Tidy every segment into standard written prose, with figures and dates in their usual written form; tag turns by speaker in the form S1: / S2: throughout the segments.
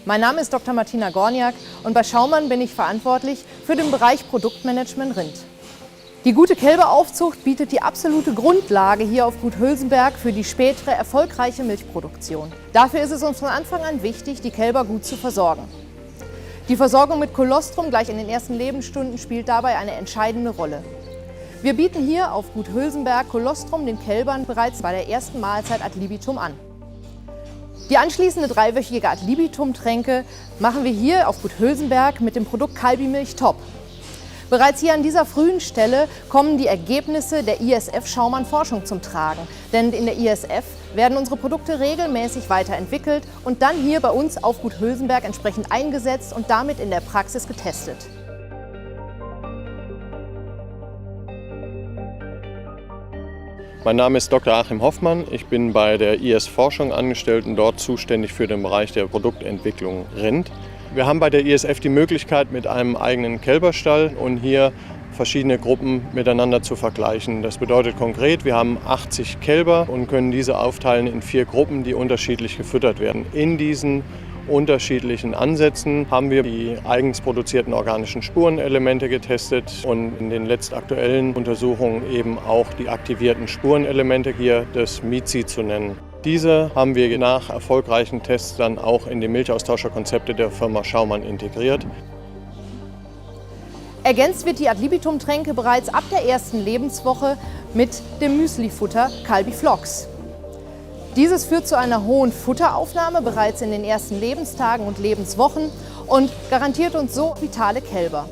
S1: Mein Name ist Dr. Martina Gorniak und bei Schaumann bin ich verantwortlich für den Bereich Produktmanagement Rind. Die gute Kälberaufzucht bietet die absolute Grundlage hier auf Gut Hülsenberg für die spätere erfolgreiche Milchproduktion. Dafür ist es uns von Anfang an wichtig, die Kälber gut zu versorgen. Die Versorgung mit Kolostrum gleich in den ersten Lebensstunden spielt dabei eine entscheidende Rolle. Wir bieten hier auf Gut Hülsenberg Kolostrum den Kälbern bereits bei der ersten Mahlzeit ad libitum an. Die anschließende 3-wöchige ad libitum-Tränke machen wir hier auf Gut Hülsenberg mit dem Produkt Kalbimilch Top. Bereits hier an dieser frühen Stelle kommen die Ergebnisse der ISF-Schaumann-Forschung zum Tragen. Denn in der ISF werden unsere Produkte regelmäßig weiterentwickelt und dann hier bei uns auf Gut Hülsenberg entsprechend eingesetzt und damit in der Praxis getestet.
S2: Mein Name ist Dr. Achim Hoffmann. Ich bin bei der IS-Forschung angestellt und dort zuständig für den Bereich der Produktentwicklung Rind. Wir haben bei der ISF die Möglichkeit, mit einem eigenen Kälberstall und hier verschiedene Gruppen miteinander zu vergleichen. Das bedeutet konkret, wir haben 80 Kälber und können diese aufteilen in 4 Gruppen, die unterschiedlich gefüttert werden. In diesen unterschiedlichen Ansätzen haben wir die eigens produzierten organischen Spurenelemente getestet und in den letztaktuellen Untersuchungen eben auch die aktivierten Spurenelemente, hier das MIZI zu nennen. Diese haben wir nach erfolgreichen Tests dann auch in die Milchaustauscherkonzepte der Firma Schaumann integriert.
S1: Ergänzt wird die ad libitum-Tränke bereits ab der ersten Lebenswoche mit dem Müslifutter Kalbiflox. Dieses führt zu einer hohen Futteraufnahme bereits in den ersten Lebenstagen und Lebenswochen und garantiert uns so vitale Kälber.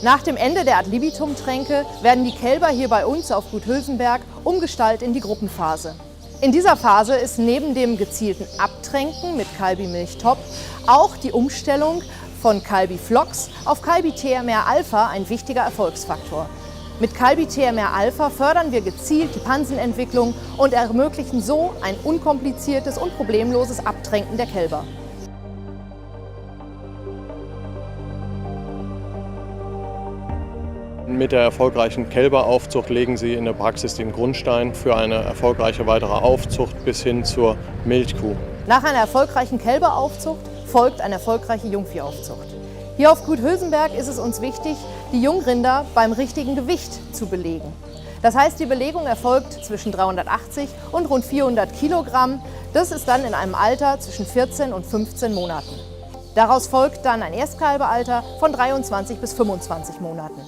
S1: Nach dem Ende der ad libitum-Tränke werden die Kälber hier bei uns auf Gut Hülsenberg umgestaltet in die Gruppenphase. In dieser Phase ist neben dem gezielten Abtränken mit Kalbimilch Top auch die Umstellung von Kalbiflox auf Kalbi-TMR-Alpha ein wichtiger Erfolgsfaktor. Mit Kalbi-TMR-Alpha fördern wir gezielt die Pansenentwicklung und ermöglichen so ein unkompliziertes und problemloses Abtränken der Kälber.
S2: Mit der erfolgreichen Kälberaufzucht legen Sie in der Praxis den Grundstein für eine erfolgreiche weitere Aufzucht bis hin zur Milchkuh.
S1: Nach einer erfolgreichen Kälberaufzucht folgt eine erfolgreiche Jungviehaufzucht. Hier auf Gut Hülsenberg ist es uns wichtig, die Jungrinder beim richtigen Gewicht zu belegen. Das heißt, die Belegung erfolgt zwischen 380 und rund 400 Kilogramm. Das ist dann in einem Alter zwischen 14 und 15 Monaten. Daraus folgt dann ein Erstkalbealter von 23 bis 25 Monaten.